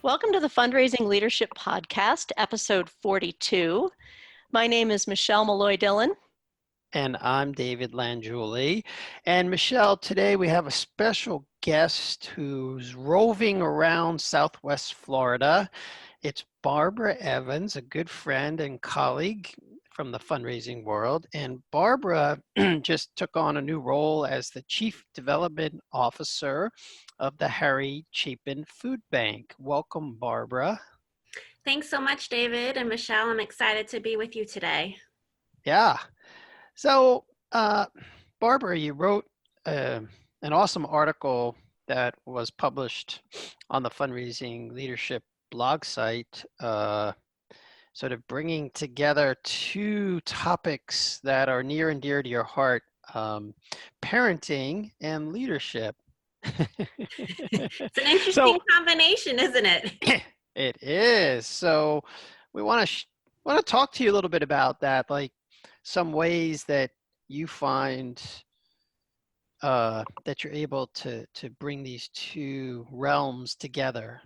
Welcome to the Fundraising Leadership Podcast, episode 42. My name is Michelle Maloy Dillon. And I'm David Langiulli. And Michelle, today we have a special guest who's roving around Southwest Florida. It's Barbara Evans, a good friend and colleague from the fundraising world. And Barbara just took on a new role as the Chief Development Officer of the Harry Chapin Food Bank. Welcome, Barbara. Thanks so much, David and Michelle. I'm excited to be with you today. Yeah. So, Barbara, you wrote an awesome article that was published on the Fundraising Leadership blog site, sort of bringing together two topics that are near and dear to your heart, parenting and leadership. It's an interesting combination, isn't it? It is. So we want to talk to you a little bit about that, like some ways that you find that you're able to bring these two realms together.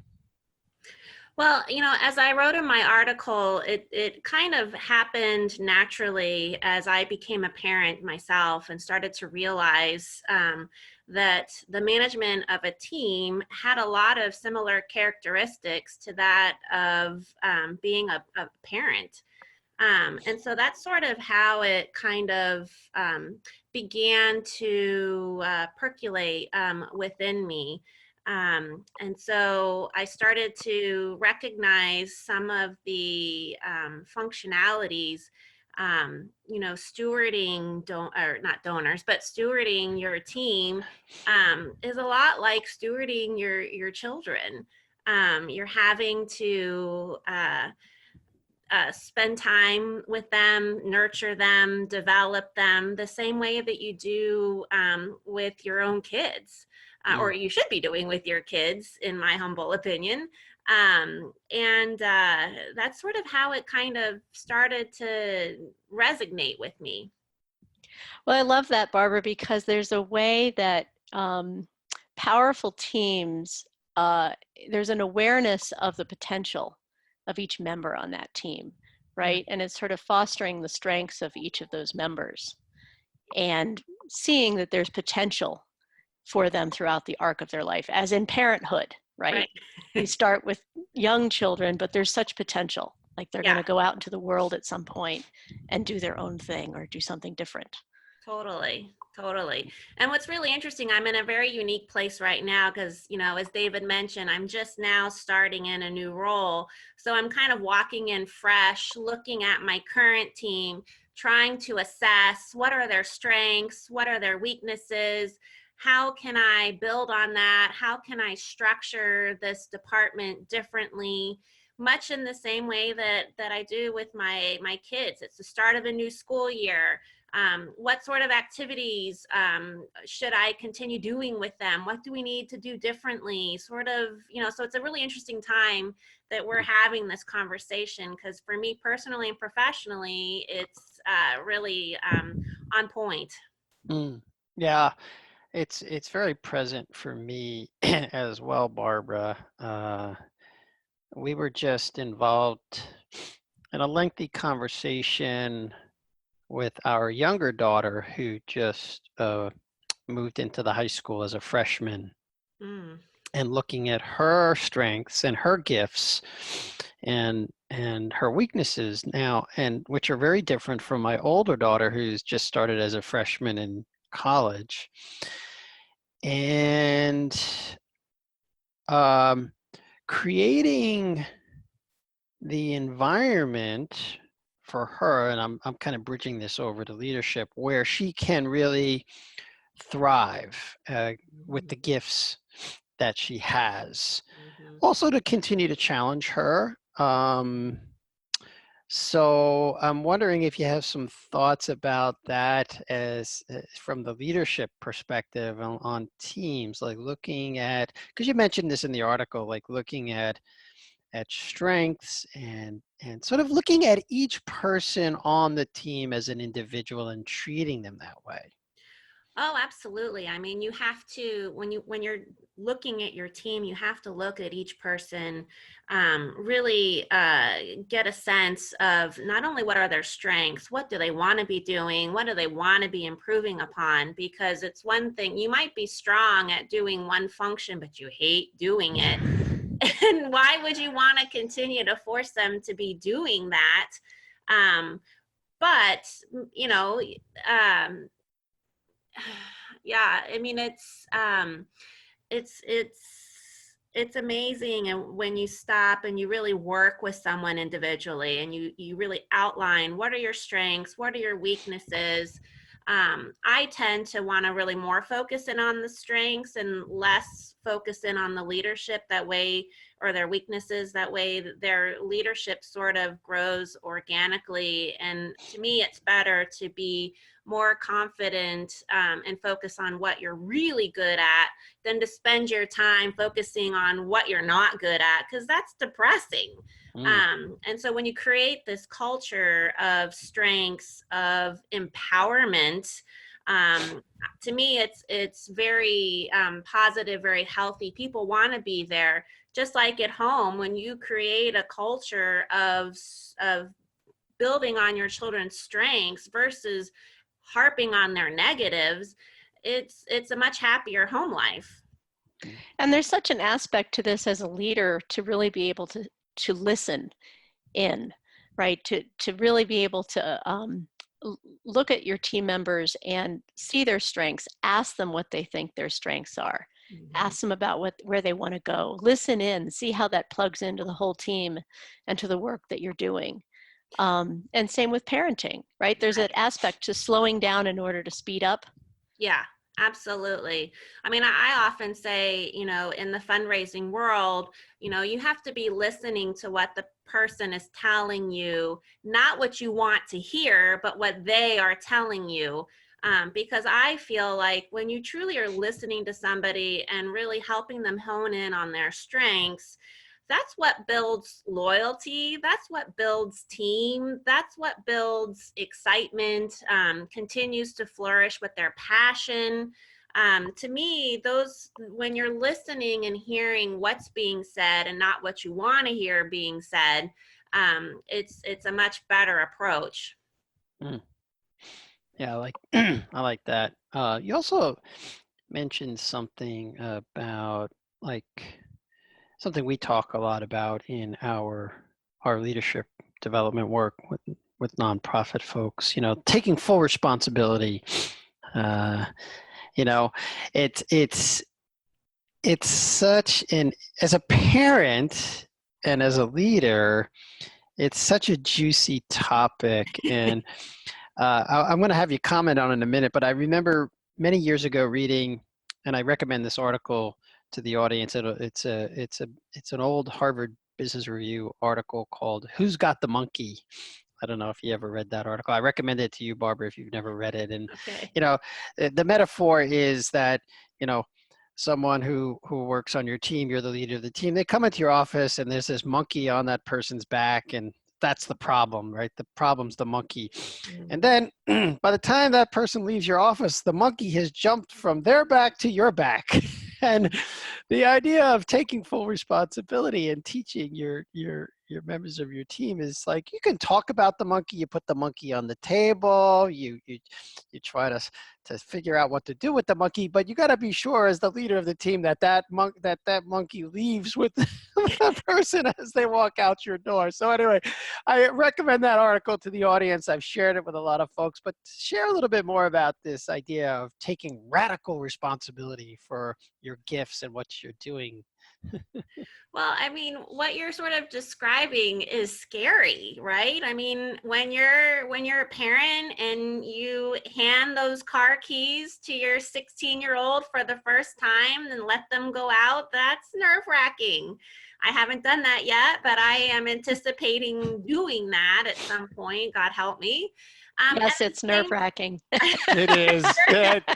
Well, as I wrote in my article, it kind of happened naturally as I became a parent myself and started to realize that the management of a team had a lot of similar characteristics to that of being a parent. And so that's sort of how it kind of began to percolate within me. And so I started to recognize some of the functionalities, stewarding, not donors, but stewarding your team is a lot like stewarding your children. You're having to spend time with them, nurture them, develop them the same way that you do with your own kids, or you should be doing with your kids, in my humble opinion. And that's sort of how it kind of started to resonate with me. Well, I love that, Barbara, because there's a way that powerful teams, there's an awareness of the potential of each member on that team, right? And it's sort of fostering the strengths of each of those members and seeing that there's potential for them throughout the arc of their life, as in parenthood, right? We start with young children, but there's such potential, like they're going to go out into the world at some point and do their own thing or do something different. Totally. And what's really interesting, I'm in a very unique place right now because, as David mentioned, I'm just now starting in a new role. So I'm kind of walking in fresh, looking at my current team, trying to assess what are their strengths, what are their weaknesses, how can I build on that, how can I structure this department differently, much in the same way that I do with my kids. It's the start of a new school year. What sort of activities should I continue doing with them? What do we need to do differently? So it's a really interesting time that we're having this conversation, because for me personally and professionally, it's really on point. Yeah, it's very present for me as well, Barbara. We were just involved in a lengthy conversation with our younger daughter who just moved into the high school as a freshman, and looking at her strengths and her gifts and her weaknesses now, and which are very different from my older daughter who's just started as a freshman in college. And creating the environment for her, and I'm kind of bridging this over to leadership, where she can really thrive with the gifts that she has. Also to continue to challenge her. So I'm wondering if you have some thoughts about that as from the leadership perspective on teams, like looking at, because you mentioned this in the article, like looking at strengths and sort of looking at each person on the team as an individual and treating them that way. Oh, absolutely. I mean, you have to, when you're looking at your team, you have to look at each person, really get a sense of not only what are their strengths, what do they want to be doing, what do they want to be improving upon, because it's one thing, you might be strong at doing one function, but you hate doing it. And why would you want to continue to force them to be doing that? Um, but, you know, um, yeah, I mean, it's it's amazing, and when you stop and you really work with someone individually and you really outline what are your strengths, what are your weaknesses. I tend to want to really more focus in on the strengths and less focus in on the leadership, that way, or their weaknesses, that way their leadership sort of grows organically. And to me, it's better to be more confident, and focus on what you're really good at than to spend your time focusing on what you're not good at, because that's depressing. Mm. And so when you create this culture of strengths, of empowerment, to me, it's very positive, very healthy. People want to be there. Just like at home, when you create a culture of building on your children's strengths versus harping on their negatives, it's a much happier home life. And there's such an aspect to this as a leader to really be able to listen in, right? To really be able to look at your team members and see their strengths, ask them what they think their strengths are, ask them about where they want to go, listen in, see how that plugs into the whole team and to the work that you're doing. And same with parenting, right? There's an Right. aspect to slowing down in order to speed up. Yeah, absolutely. I mean, I often say, in the fundraising world, you have to be listening to what the person is telling you, not what you want to hear, but what they are telling you. Because I feel like when you truly are listening to somebody and really helping them hone in on their strengths, that's what builds loyalty. That's what builds team. That's what builds excitement, continues to flourish with their passion. To me, those, when you're listening and hearing what's being said and not what you want to hear being said, it's a much better approach. Mm. Yeah, I like I like that. You also mentioned something about like something we talk a lot about in our leadership development work with nonprofit folks. Taking full responsibility. Uh, you know, it's it's such an as a parent and as a leader, it's such a juicy topic, and I'm going to have you comment on it in a minute. But I remember many years ago reading, and I recommend this article to the audience. It's an old Harvard Business Review article called "Who's Got the Monkey." I don't know if you ever read that article. I recommend it to you, Barbara, if you've never read it. And Okay. the metaphor is that you know someone who works on your team, you're the leader of the team. They come into your office, and there's this monkey on that person's back, and that's the problem, right? The problem's the monkey. And then by the time that person leaves your office, the monkey has jumped from their back to your back. And the idea of taking full responsibility and teaching your members of your team is like, you can talk about the monkey, you put the monkey on the table, you try to figure out what to do with the monkey, but you got to be sure as the leader of the team that monkey leaves with the person as they walk out your door. So anyway, I recommend that article to the audience. I've shared it with a lot of folks, but share a little bit more about this idea of taking radical responsibility for your gifts and what you're doing. Well, I mean, what you're sort of describing is scary, right? I mean, when you're a parent and you hand those car keys to your 16-year-old for the first time and let them go out, that's nerve-wracking. I haven't done that yet, but I am anticipating doing that at some point. God help me. At Yes, the it's same nerve-wracking. It is.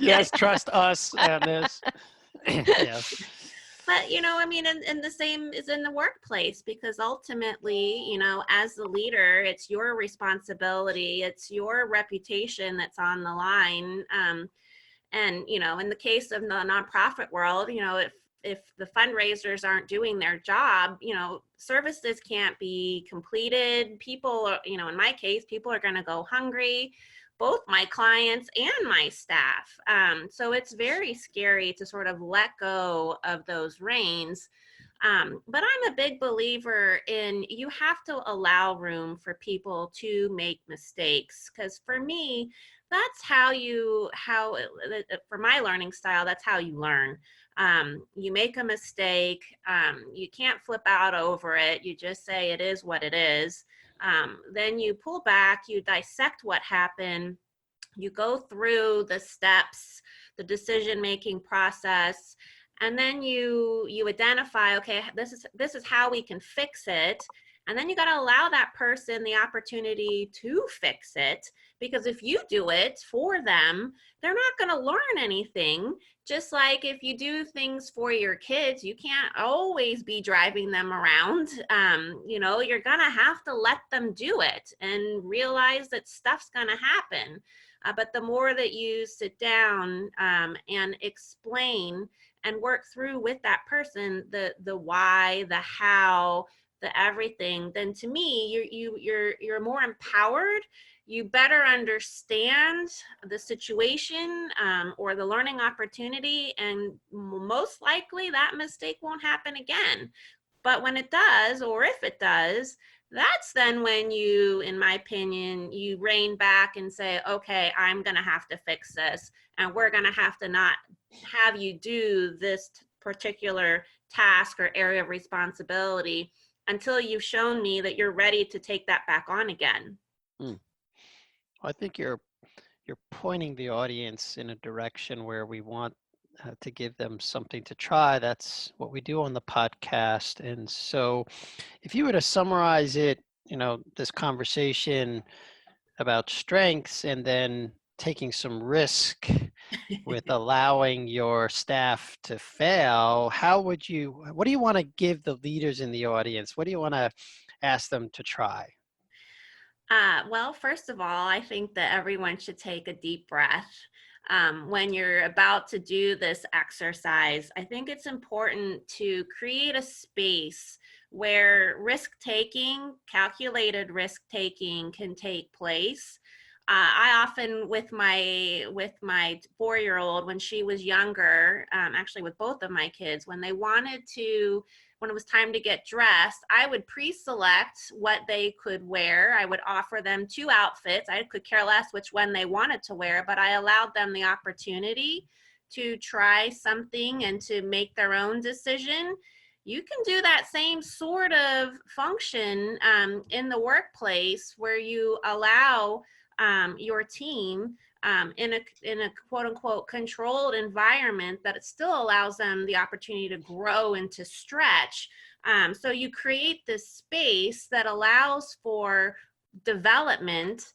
Yes, trust us on this. Yes. But I mean, and the same is in the workplace, because ultimately, as the leader, it's your responsibility, it's your reputation that's on the line. And, in the case of the nonprofit world, if the fundraisers aren't doing their job, services can't be completed. People are, in my case, people are going to go hungry, both my clients and my staff. So it's very scary to sort of let go of those reins. But I'm a big believer in you have to allow room for people to make mistakes. Because for me, that's for my learning style, that's how you learn. You make a mistake, you can't flip out over it. You just say it is what it is. Then you pull back, you dissect what happened, you go through the steps, the decision making process, and then you identify, okay, this is how we can fix it. And then you got to allow that person the opportunity to fix it, because if you do it for them, they're not going to learn anything. Just like if you do things for your kids, you can't always be driving them around. You're going to have to let them do it and realize that stuff's going to happen. But the more that you sit down and explain and work through with that person the why, the how, the everything, then to me you're more empowered. You better understand the situation or the learning opportunity, and most likely that mistake won't happen again. But when it does, or if it does, that's then when you, in my opinion, you rein back and say, okay, I'm going to have to fix this. And we're going to have to not have you do this particular task or area of responsibility until you've shown me that you're ready to take that back on again. I think you're pointing the audience in a direction where we want to give them something to try. That's what we do on the podcast. And so if you were to summarize it, this conversation about strengths and then taking some risk with allowing your staff to fail, what do you want to give the leaders in the audience? What do you want to ask them to try? Well, first of all, I think that everyone should take a deep breath. When you're about to do this exercise, I think it's important to create a space where risk-taking, calculated risk-taking can take place. I often, with my 4-year-old, when she was younger, actually with both of my kids, when it was time to get dressed, I would pre-select what they could wear. I would offer them 2 outfits. I could care less which one they wanted to wear, but I allowed them the opportunity to try something and to make their own decision. You can do that same sort of function in the workplace, where you allow your team in a quote unquote controlled environment, that it still allows them the opportunity to grow and to stretch. So you create this space that allows for development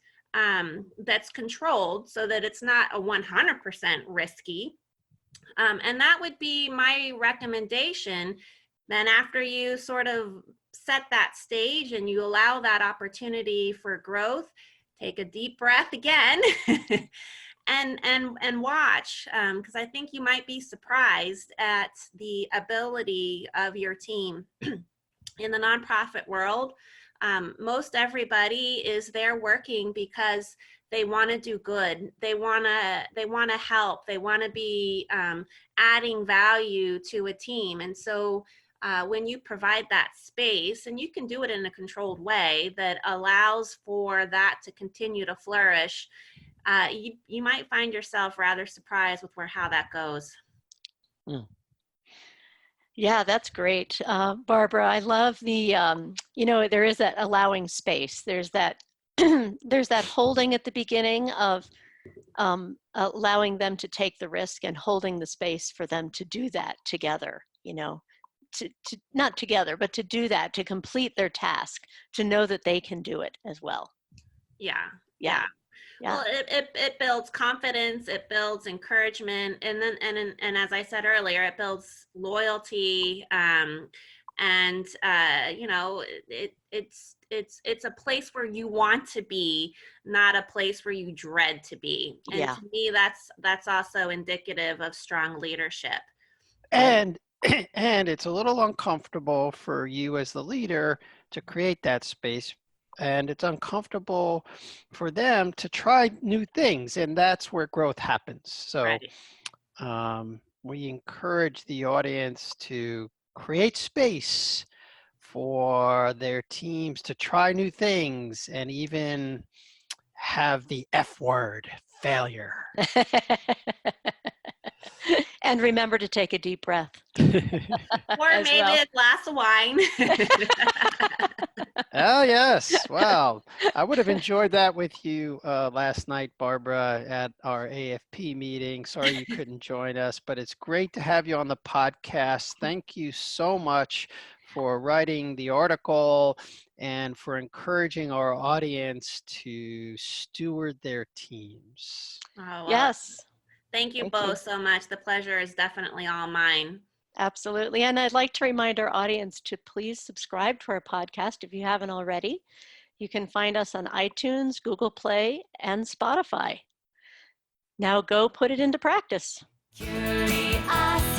that's controlled, so that it's not a 100% risky. And that would be my recommendation. Then after you sort of set that stage and you allow that opportunity for growth, take a deep breath again and watch, because I think you might be surprised at the ability of your team. In the nonprofit world, most everybody is there working because they want to do good. They want to help. They want to be adding value to a team. And so when you provide that space, and you can do it in a controlled way that allows for that to continue to flourish, you might find yourself rather surprised with how that goes. Yeah, that's great. Barbara, I love there is that allowing space. There's that, there's that holding at the beginning of allowing them to take the risk and holding the space for them to do that together, to not together, but to do that, to complete their task, to know that they can do it as well. Yeah. Yeah. Well, it builds confidence, it builds encouragement, and then and as I said earlier, it builds loyalty. And it's a place where you want to be, not a place where you dread to be. And Yeah. to me, that's also indicative of strong leadership. And and it's a little uncomfortable for you as the leader to create that space, and it's uncomfortable for them to try new things, and that's where growth happens. So Right. we encourage the audience to create space for their teams to try new things and even have the F word, failure. And remember to take a deep breath Or as maybe well. a glass of wine. Oh, yes. Wow. I would have enjoyed that with you last night, Barbara, at our AFP meeting. Sorry you couldn't join us, but it's great to have you on the podcast. Thank you so much for writing the article and for encouraging our audience to steward their teams. Oh, well, Yes. thank you Thank you. both so much. The pleasure is definitely all mine. Absolutely. And I'd like to remind our audience to please subscribe to our podcast if you haven't already. You can find us on iTunes, Google Play, and Spotify. Now go put it into practice. Curiosity.